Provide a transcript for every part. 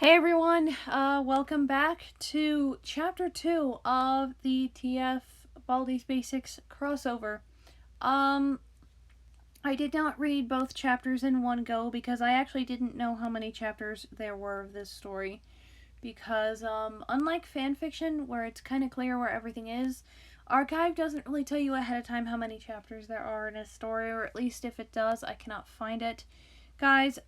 Hey everyone, welcome back to Chapter 2 of the TF Baldi's Basics crossover. Um, I did not read both chapters in one go because I actually didn't know how many chapters there were of this story. Because, unlike fanfiction, where it's kind of clear where everything is, Archive doesn't really tell you ahead of time how many chapters there are in a story, or at least if it does, I cannot find it. Guys,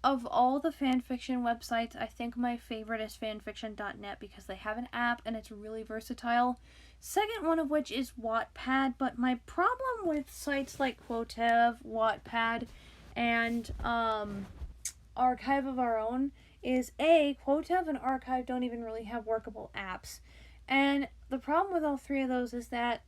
of all the fanfiction websites, I think my favorite is fanfiction.net because they have an app and it's really versatile. Second one of which is Wattpad, but my problem with sites like Quotev, Wattpad, and Archive of Our Own is Quotev and Archive don't even really have workable apps. And the problem with all three of those is that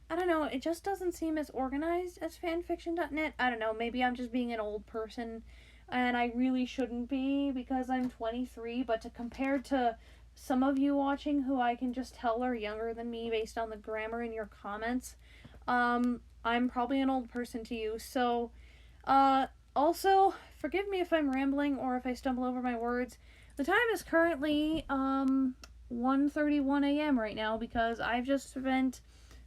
I don't know, it just doesn't seem as organized as fanfiction.net. I don't know, maybe I'm just being an old person and I really shouldn't be because I'm 23, but to compare to some of you watching who I can just tell are younger than me based on the grammar in your comments, I'm probably an old person to you. So, also, forgive me if I'm rambling or if I stumble over my words. The time is currently, 1:31 a.m. right now because I've just spent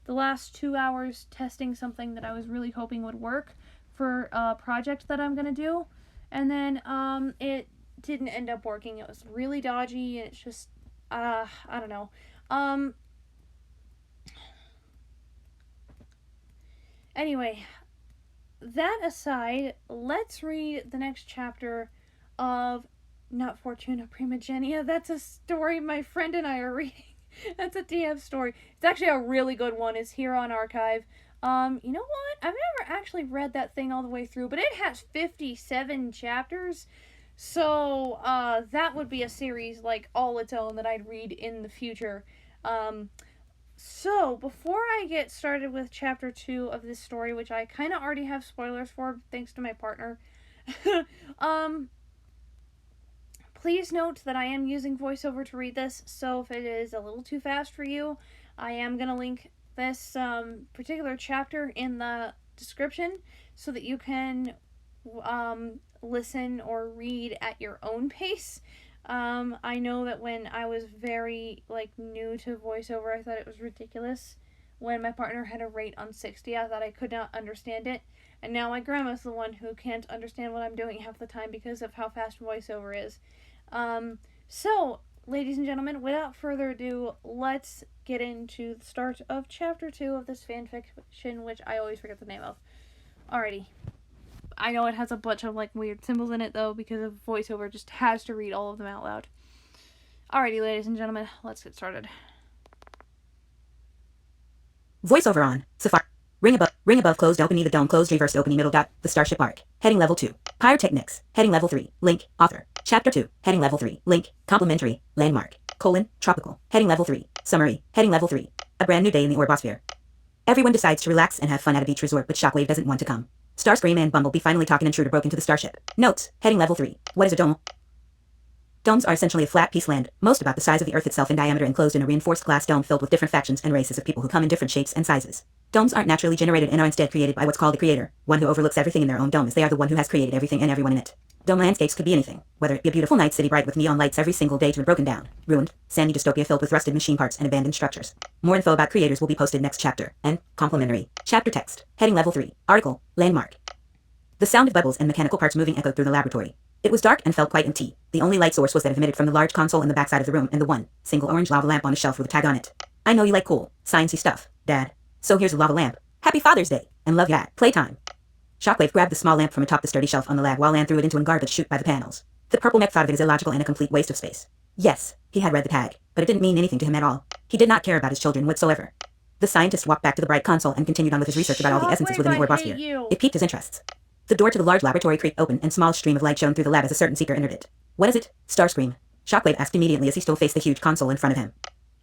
the last 2 hours testing something that I was really hoping would work for a project that I'm going to do. And then it didn't end up working. It was really dodgy and it's just, I don't know. Anyway, that aside, let's read the next chapter of Not Fortuna Primogenia. That's a story my friend and I are reading. That's a TF story. It's actually a really good one. It's here on Archive. You know what? I've never actually read that thing all the way through, but it has 57 chapters. So, that would be a series like all its own that I'd read in the future. So, before I get started with chapter 2 of this story, which I kind of already have spoilers for thanks to my partner, please note that I am using voiceover to read this, so if it is a little too fast for you, I am going to link this particular chapter in the description so that you can listen or read at your own pace. I know that when I was very new to voiceover, I thought it was ridiculous. When my partner had a rate on 60, I thought I could not understand it. And now my grandma's the one who can't understand what I'm doing half the time because of how fast voiceover is. So, ladies and gentlemen, without further ado, let's get into the start of chapter 2 of this fanfiction, which I always forget the name of. Alrighty. I know it has a bunch of weird symbols in it though, because of voiceover just has to read all of them out loud. Alrighty, ladies and gentlemen, let's get started. Voiceover on. Safari. Ring above closed opening the dome closed reverse opening middle dot. The starship arc. Heading level 2. Pyrotechnics. Heading level 3. Link. Author. Chapter 2. Heading level 3. Link. Complimentary. Landmark. Tropical. Heading level 3. Summary. Heading level 3. A brand new day in the Orbosphere. Everyone decides to relax and have fun at a beach resort, but Shockwave doesn't want to come. Starscream and Bumblebee finally talk an intruder broke into the starship. Notes. Heading level 3. What is a dome? Domes are essentially a flat piece land, most about the size of the Earth itself in diameter, enclosed in a reinforced glass dome filled with different factions and races of people who come in different shapes and sizes. Domes aren't naturally generated and are instead created by what's called a creator, one who overlooks everything in their own dome as they are the one who has created everything and everyone in it. Dome landscapes could be anything, whether it be a beautiful night city bright with neon lights every single day to a broken down, ruined, sandy dystopia filled with rusted machine parts and abandoned structures. More info about creators will be posted next chapter, and complimentary. Chapter text. Heading level 3. Article. Landmark. The sound of bubbles and mechanical parts moving echoed through the laboratory. It was dark and felt quite empty. The only light source was that emitted from the large console in the backside of the room and the one single orange lava lamp on a shelf with a tag on it. I know you like cool, sciencey stuff, Dad. So here's a lava lamp. Happy Father's Day, and love ya. Playtime. Shockwave grabbed the small lamp from atop the sturdy shelf on the lab while Lan threw it into a garbage chute by the panels. The purple mech thought of it as illogical and a complete waste of space. Yes, he had read the tag, but it didn't mean anything to him at all. He did not care about his children whatsoever. The scientist walked back to the bright console and continued on with his research about all the essences within the Orbosphere. It piqued his interests. The door to the large laboratory creaked open and a small stream of light shone through the lab as a certain seeker entered it. What is it? Starscream. Shockwave asked immediately as he still faced the huge console in front of him.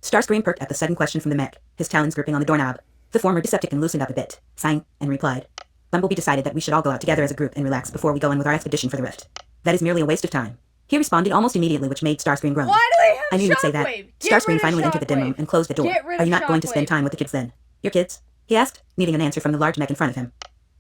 Starscream perked at the sudden question from the mech, his talons gripping on the doorknob. The former Decepticon loosened up a bit, sighing, and replied. Bumblebee decided that we should all go out together as a group and relax before we go in with our expedition for the rift. That is merely a waste of time. He responded almost immediately, which made Starscream groan. Why do they have I knew you'd say that. Shockwave? Starscream finally entered the dim room and closed the door. Are you not going to spend time with the kids then? Your kids? He asked, needing an answer from the large mech in front of him.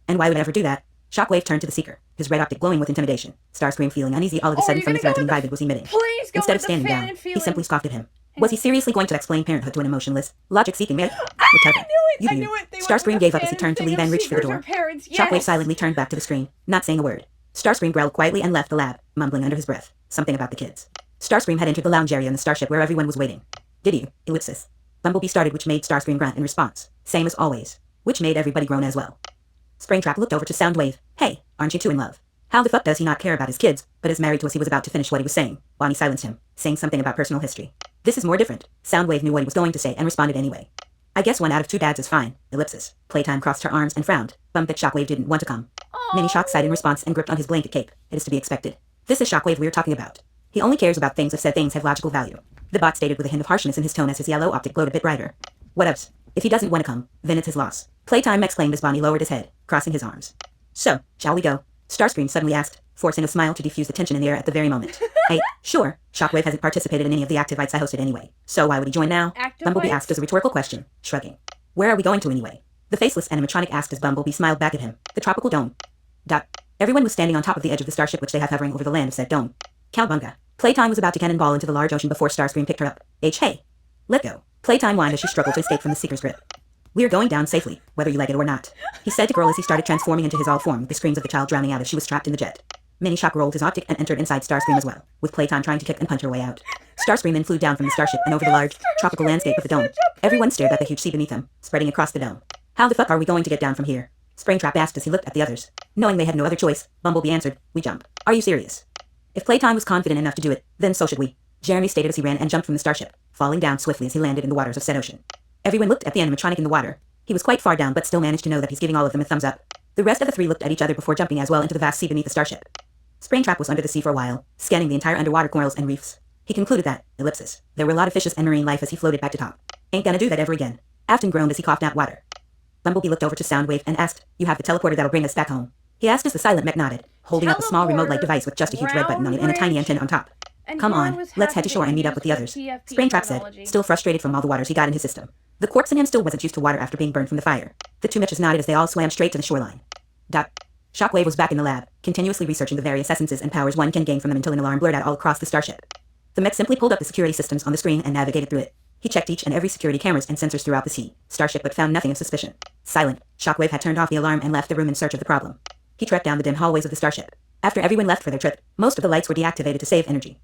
And why would I ever do that? Shockwave turned to the Seeker. his red optic glowing with intimidation. Starscream feeling uneasy all of a sudden from the threatening vibe it was emitting. Please go Instead with of standing the down, fan he simply scoffed at him. Hang Was on. he seriously going to explain parenthood to an emotionless, logic-seeking man? I Whatever. knew it! I You. knew it! They went Starscream with gave the up as he fan turned to thing leave of and reached for the secrets door. or parents. Shockwave Yes. silently turned back to the screen, not saying a word. Starscream growled quietly and left the lab, mumbling under his breath, something about the kids. Starscream had entered the lounge area in the starship where everyone was waiting. Did you? Ellipsis. Bumblebee started, which made Starscream grunt in response, same as always, which made everybody groan as well. Springtrap looked over to Soundwave. Hey, aren't you two in love? How the fuck does he not care about his kids, but is married to us? He was about to finish what he was saying. Bonnie silenced him, saying something about personal history. This is more different. Soundwave knew what he was going to say and responded anyway. I guess 1 out of 2 dads is fine. Ellipsis. Playtime crossed her arms and frowned. Bummed that Shockwave didn't want to come. Mini Shock sighed in response and gripped on his blanket cape. It is to be expected. This is Shockwave we're talking about. He only cares about things if said things have logical value. The bot stated with a hint of harshness in his tone as his yellow optic glowed a bit brighter. Whatevs. If he doesn't want to come, then it's his loss. Playtime exclaimed as Bonnie lowered his head, crossing his arms. So, shall we go? Starscream suddenly asked, forcing a smile to defuse the tension in the air at the very moment. Hey, sure. Shockwave hasn't participated in any of the activites I hosted anyway. So why would he join now? Bumblebee asked as a rhetorical question, shrugging. Where are we going to anyway? The faceless animatronic asked as Bumblebee smiled back at him. The tropical dome. Everyone was standing on top of the edge of the starship which they have hovering over the land of said dome. Cowabunga. Playtime was about to cannonball into the large ocean before Starscream picked her up. Hey. Let go. Playtime whined as she struggled to escape from the Seeker's grip. We're going down safely, whether you like it or not, he said to Girl as he started transforming into his old form with the screams of the child drowning out as she was trapped in the jet. Mini Shock rolled his optic and entered inside Starscream as well, with Playtime trying to kick and punch her way out. Starscream then flew down from the starship and over the large, tropical landscape of the dome. Everyone stared at the huge sea beneath them, spreading across the dome. How the fuck are we going to get down from here? Springtrap asked as he looked at the others. Knowing they had no other choice, Bumblebee answered, we jump. Are you serious? If Playtime was confident enough to do it, then so should we, Jeremy stated as he ran and jumped from the starship, falling down swiftly as he landed in the waters of said ocean. Everyone looked at the animatronic in the water. He was quite far down but still managed to know that he's giving all of them a thumbs up. The rest of the 3 looked at each other before jumping as well into the vast sea beneath the starship. Springtrap was under the sea for a while, scanning the entire underwater corals and reefs. He concluded that, ellipsis, there were a lot of fishes and marine life as he floated back to top. Ain't gonna do that ever again. Afton groaned as he coughed out water. Bumblebee looked over to Soundwave and asked, you have the teleporter that'll bring us back home? He asked as the silent mech nodded, holding up a small remote-like device with just a huge red button on it and a tiny antenna on top. Come on, let's head to shore and meet up with the others, Springtrap said, still frustrated from all the waters he got in his system. The corpse in him still wasn't used to water after being burned from the fire. The 2 mechs nodded as they all swam straight to the shoreline. Shockwave was back in the lab, continuously researching the various essences and powers one can gain from them until an alarm blurred out all across the starship. The mech simply pulled up the security systems on the screen and navigated through it. He checked each and every security cameras and sensors throughout the starship but found nothing of suspicion. Silent, Shockwave had turned off the alarm and left the room in search of the problem. He trekked down the dim hallways of the starship. After everyone left for their trip, most of the lights were deactivated to save energy.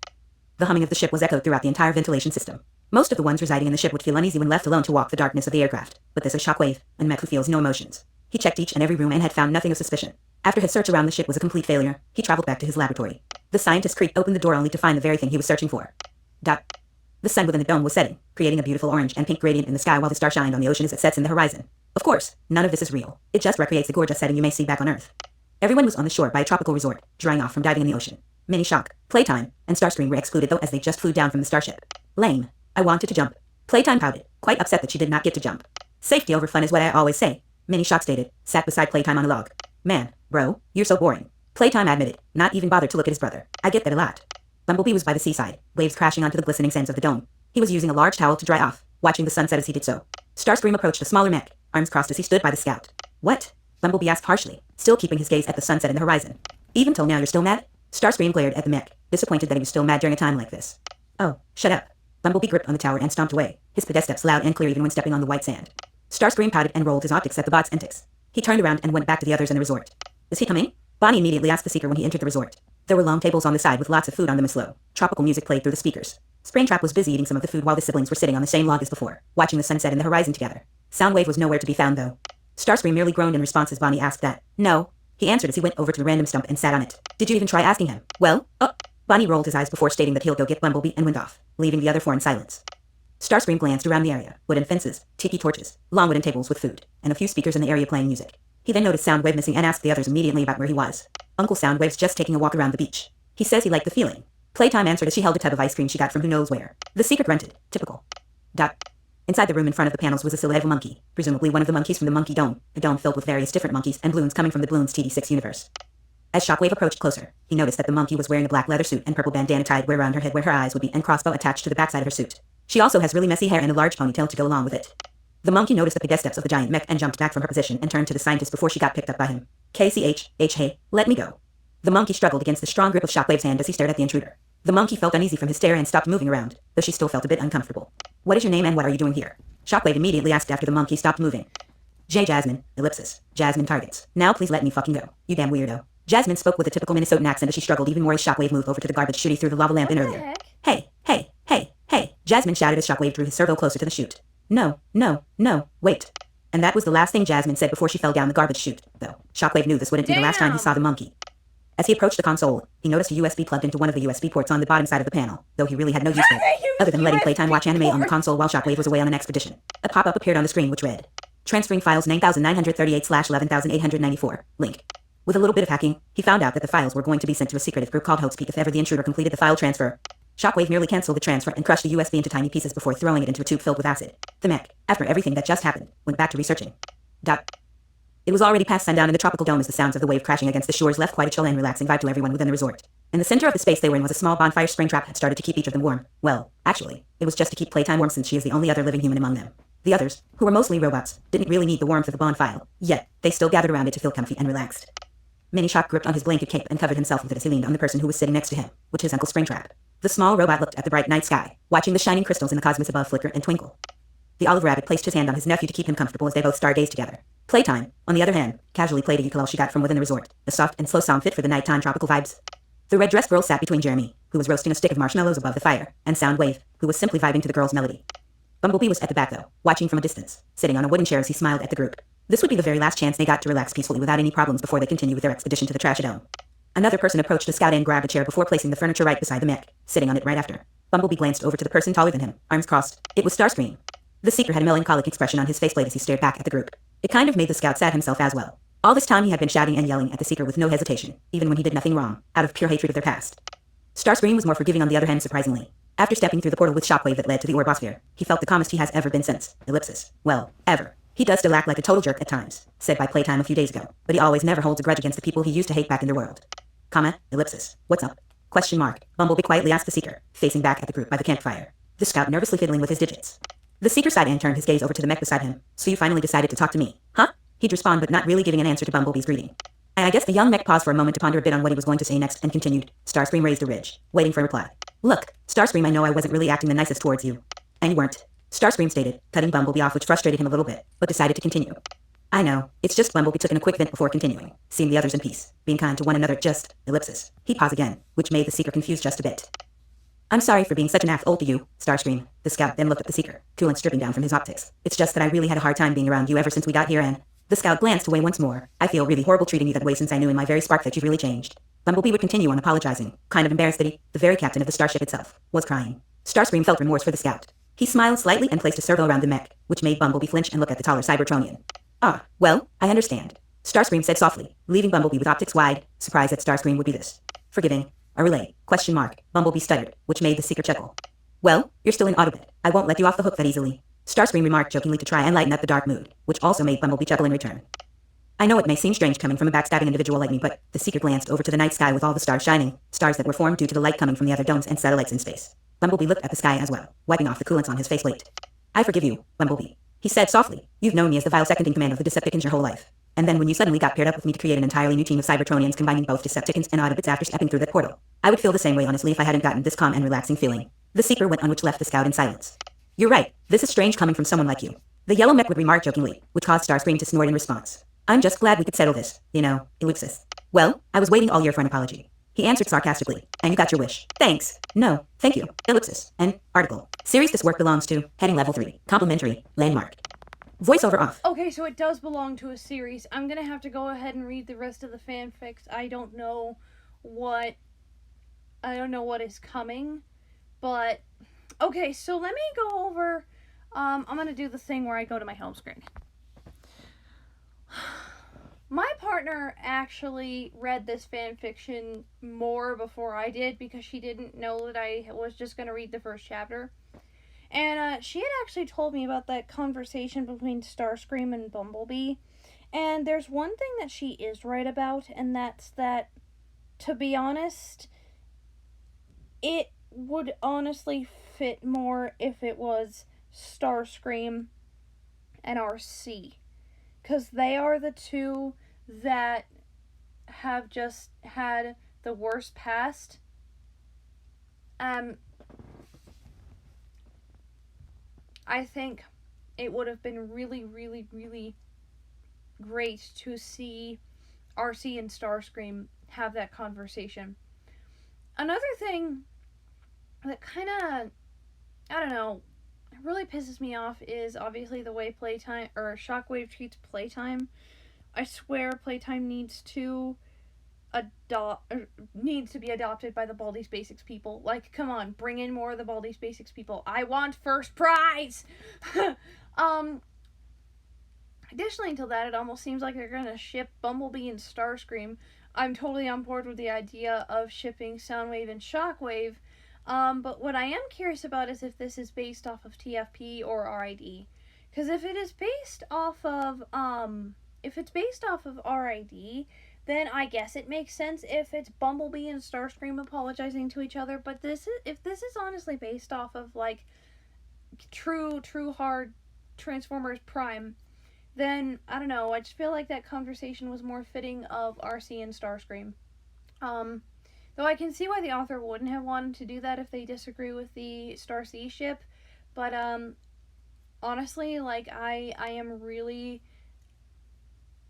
The humming of the ship was echoed throughout the entire ventilation system. Most of the ones residing in the ship would feel uneasy when left alone to walk the darkness of the aircraft, but this is Shockwave, a mech who feels no emotions. He checked each and every room and had found nothing of suspicion. After his search around the ship was a complete failure, he traveled back to his laboratory. The scientist creaked open the door only to find the very thing he was searching for. The sun within the dome was setting, creating a beautiful orange and pink gradient in the sky while the star shined on the ocean as it sets in the horizon. Of course, none of this is real. It just recreates the gorgeous setting you may see back on Earth. Everyone was on the shore by a tropical resort, drying off from diving in the ocean. Mini Shock, Playtime, and Starscream were excluded though as they just flew down from the starship. Lame. I wanted to jump. Playtime pouted, quite upset that she did not get to jump. Safety over fun is what I always say, Mini Shock stated, sat beside Playtime on a log. Man, bro, you're so boring. Playtime admitted, not even bothered to look at his brother. I get that a lot. Bumblebee was by the seaside, waves crashing onto the glistening sands of the dome. He was using a large towel to dry off, watching the sunset as he did so. Starscream approached a smaller mech, arms crossed as he stood by the scout. What? Bumblebee asked harshly, still keeping his gaze at the sunset in the horizon. Even till now you're still mad? Starscream glared at the mech, disappointed that he was still mad during a time like this. Oh, shut up. Bumblebee gripped on the tower and stomped away, his pedest steps loud and clear even when stepping on the white sand. Starscream pouted and rolled his optics at the bot's antics. He turned around and went back to the others in the resort. Is he coming? Bonnie immediately asked the Seeker when he entered the resort. There were long tables on the side with lots of food on them and slow, tropical music played through the speakers. Springtrap was busy eating some of the food while the siblings were sitting on the same log as before, watching the sunset and the horizon together. Soundwave was nowhere to be found though. Starscream merely groaned in response as Bonnie asked that. No. He answered as he went over to the random stump and sat on it. Did you even try asking him? Well, Bonnie rolled his eyes before stating that he'll go get Bumblebee and went off, leaving the other 4 in silence. Starscream glanced around the area, wooden fences, tiki torches, long wooden tables with food, and a few speakers in the area playing music. He then noticed Soundwave missing and asked the others immediately about where he was. Uncle Soundwave's just taking a walk around the beach. He says he liked the feeling. Playtime answered as she held a tub of ice cream she got from who knows where. The Seeker grunted. Typical. Inside the room in front of the panels was a silhouette of a monkey, presumably one of the monkeys from the Monkey Dome, a dome filled with various different monkeys and balloons coming from the Balloons TD6 universe. As Shockwave approached closer, he noticed that the monkey was wearing a black leather suit and purple bandana tied where around her head where her eyes would be and crossbow attached to the backside of her suit. She also has really messy hair and a large ponytail to go along with it. The monkey noticed the pedest steps of the giant mech and jumped back from her position and turned to the scientist before she got picked up by him. KCH, hey, let me go. The monkey struggled against the strong grip of Shockwave's hand as he stared at the intruder. The monkey felt uneasy from his stare and stopped moving around, though she still felt a bit uncomfortable. What is your name and what are you doing here? Shockwave immediately asked after the monkey stopped moving. Jasmine, ellipsis. Jasmine targets. Now please let me fucking go. You damn weirdo. Jasmine spoke with a typical Minnesotan accent as she struggled even more as Shockwave moved over to the garbage chute he threw the lava lamp in earlier. Hey, hey, hey, hey, Jasmine shouted as Shockwave drew his servo closer to the chute. No, no, no, wait. And that was the last thing Jasmine said before she fell down the garbage chute, though. Shockwave knew this wouldn't be the last time he saw the monkey. As he approached the console, he noticed a USB plugged into one of the USB ports on the bottom side of the panel, though he really had no use for it, other than letting Playtime watch anime on the console while Shockwave was away on an expedition. A pop-up appeared on the screen which read, transferring files 9938/11194, link. With a little bit of hacking, he found out that the files were going to be sent to a secretive group called Hotespeak if ever the intruder completed the file transfer. Shockwave merely canceled the transfer and crushed the USB into tiny pieces before throwing it into a tube filled with acid. The mech, after everything that just happened, went back to researching. It was already past sundown in the tropical dome as the sounds of the wave crashing against the shores left quite a chill and relaxing vibe to everyone within the resort. In the center of the space they were in was a small bonfire Springtrap had started to keep each of them warm. Well, actually, it was just to keep Playtime warm since she is the only other living human among them. The others, who were mostly robots, didn't really need the warmth of the bonfire, yet they still gathered around it to feel comfy and relaxed. Mini Shock gripped on his blanket cape and covered himself with it as he leaned on the person who was sitting next to him, which is Uncle Springtrap. The small robot looked at the bright night sky, watching the shining crystals in the cosmos above flicker and twinkle. The olive rabbit placed his hand on his nephew to keep him comfortable as they both stargazed together. Playtime, on the other hand, casually played a ukulele she got from within the resort, a soft and slow song fit for the nighttime tropical vibes. The red-dressed girl sat between Jeremy, who was roasting a stick of marshmallows above the fire, and Soundwave, who was simply vibing to the girl's melody. Bumblebee was at the back though, watching from a distance, sitting on a wooden chair as he smiled at the group. This would be the very last chance they got to relax peacefully without any problems before they continued with their expedition to the Trash Dome. Another person approached the scout and grabbed a chair before placing the furniture right beside the mech, sitting on it right after. Bumblebee glanced over to the person taller than him, arms crossed. It was Starscream. The Seeker had a melancholic expression on his faceplate as he stared back at the group. It kind of made the scout sad himself as well. All this time he had been shouting and yelling at the Seeker with no hesitation, even when he did nothing wrong, out of pure hatred of their past. Starscream was more forgiving on the other hand, surprisingly. After stepping through the portal with Shockwave that led to the Orbosphere, he felt the calmest he has ever been since. Ellipsis. Well, ever. He does still act like a total jerk at times, said by Playtime a few days ago, but he always never holds a grudge against the people he used to hate back in their world. Comma, ellipsis. What's up? Question mark. Bumblebee quietly asked the Seeker, facing back at the group by the campfire. The scout nervously fiddling with his digits. The Seeker sighed and turned his gaze over to the mech beside him. So you finally decided to talk to me, huh? He'd respond but not really giving an answer to Bumblebee's greeting. I guess the young mech paused for a moment to ponder a bit on what he was going to say next and continued. Starscream raised a ridge, waiting for a reply. Look, Starscream, I know I wasn't really acting the nicest towards you. And you weren't. Starscream stated, cutting Bumblebee off, which frustrated him a little bit, but decided to continue. I know, it's just Bumblebee took in a quick vent before continuing, seeing the others in peace, being kind to one another, just, ellipsis. He paused again, which made the Seeker confused just a bit. I'm sorry for being such an asshole to you, Starscream. The scout then looked at the Seeker, coolant stripping down from his optics. It's just that I really had a hard time being around you ever since we got here and... The scout glanced away once more. I feel really horrible treating you that way since I knew in my very spark that you've really changed. Bumblebee would continue on apologizing, kind of embarrassed that he, the very captain of the starship itself, was crying. Starscream felt remorse for the scout. He smiled slightly and placed a servo around the mech, which made Bumblebee flinch and look at the taller Cybertronian. Ah, well, I understand. Starscream said softly, leaving Bumblebee with optics wide, surprised that Starscream would be this forgiving. A relay, question mark. Bumblebee stuttered, which made the Seeker chuckle. Well, you're still in Autobot. I won't let you off the hook that easily. Starscream remarked jokingly to try and lighten up the dark mood, which also made Bumblebee chuckle in return. I know it may seem strange coming from a backstabbing individual like me, but the Seeker glanced over to the night sky with all the stars shining, stars that were formed due to the light coming from the other domes and satellites in space. Bumblebee looked at the sky as well, wiping off the coolants on his faceplate. I forgive you, Bumblebee. He said softly. You've known me as the vile second-in-command of the Decepticons your whole life. And then when you suddenly got paired up with me to create an entirely new team of Cybertronians combining both Decepticons and Autobots after stepping through that portal, I would feel the same way honestly if I hadn't gotten this calm and relaxing feeling. The Seeker went on, which left the scout in silence. You're right, this is strange coming from someone like you. The yellow mech would remark jokingly, which caused Starscream to snort in response. I'm just glad we could settle this, you know, ellipsis. Well, I was waiting all year for an apology. He answered sarcastically, and you got your wish. Thanks. No, thank you. Ellipsis. And article. Series this work belongs to, heading level 3, complimentary, landmark. Voiceover off. Okay, so it does belong to a series. I'm gonna have to go ahead and read the rest of the fanfics. I don't know what is coming, but okay, so let me go over, I'm gonna do the thing where I go to my home screen. My partner actually read this fanfiction more before I did because she didn't know that I was just going to read the first chapter. And she had actually told me about that conversation between Starscream and Bumblebee. And there's one thing that she is right about, and that's that, to be honest, it would honestly fit more if it was Starscream and RC. Because they are the two that have just had the worst past. I think it would have been really, really, really great to see RC and Starscream have that conversation. Another thing that kind of, I don't know, really pisses me off is obviously the way Playtime or Shockwave treats Playtime. I swear Playtime needs to needs to be adopted by the Baldi's Basics people. Like, come on, bring in more of the Baldi's Basics people. I want first prize. um Additionally to that, it almost seems like they're gonna ship Bumblebee and Starscream. I'm totally on board with the idea of shipping Soundwave and Shockwave. But what I am curious about is if this is based off of TFP or RID. Because if it is based off of if it's based off of RID, then I guess it makes sense if it's Bumblebee and Starscream apologizing to each other. But if this is honestly based off of like true hard Transformers Prime, then I don't know. I just feel like that conversation was more fitting of RC and Starscream. Though I can see why the author wouldn't have wanted to do that if they disagree with the Star Sea ship, but honestly, like I am really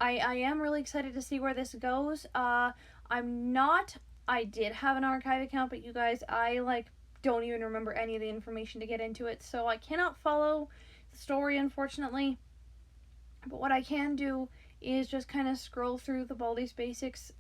I am really excited to see where this goes. I'm not. I did have an archive account, but you guys, I like don't even remember any of the information to get into it, so I cannot follow the story, unfortunately. But what I can do is just kind of scroll through the Baldi's Basics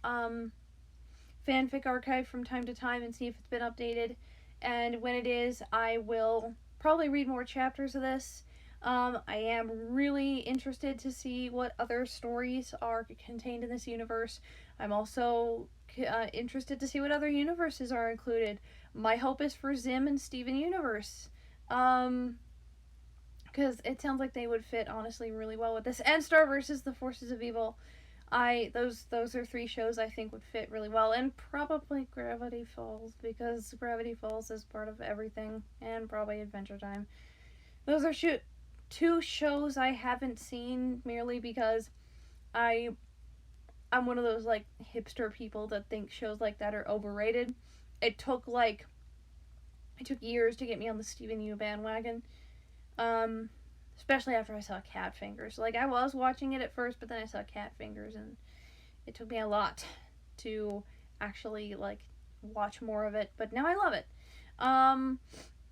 fanfic archive from time to time and see if it's been updated. And when it is, I will probably read more chapters of this. I am really interested to see what other stories are contained in this universe. I'm also interested to see what other universes are included. My hope is for Zim and Steven Universe. Because it sounds like they would fit honestly really well with this. And Star versus the Forces of Evil. Those are three shows I think would fit really well, and probably Gravity Falls, because Gravity Falls is part of everything, and probably Adventure Time. Those are two shows I haven't seen merely because I'm one of those like hipster people that think shows like that are overrated. It took years to get me on the Steven U bandwagon. Especially after I saw Cat Fingers. Like, I was watching it at first, but then I saw Cat Fingers, and it took me a lot to actually, like, watch more of it. But now I love it.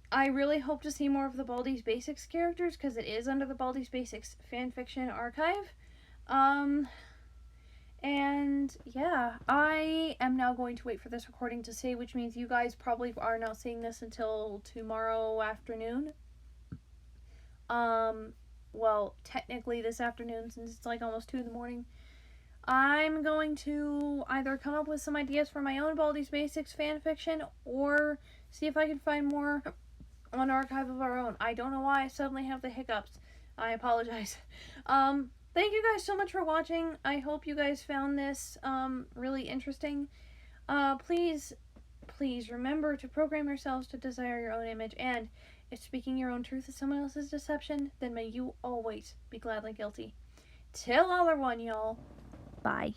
I really hope to see more of the Baldi's Basics characters, because it is under the Baldi's Basics fanfiction archive. And, yeah, I am now going to wait for this recording to save, which means you guys probably are not seeing this until tomorrow afternoon. Well, technically this afternoon, since it's like almost 2 in the morning. I'm going to either come up with some ideas for my own Baldi's Basics fanfiction, or see if I can find more on Archive of Our Own. I don't know why I suddenly have the hiccups. I apologize. Thank you guys so much for watching. I hope you guys found this, really interesting. Please remember to program yourselves to desire your own image, and if speaking your own truth is someone else's deception, then may you always be gladly guilty. Till other one, y'all. Bye.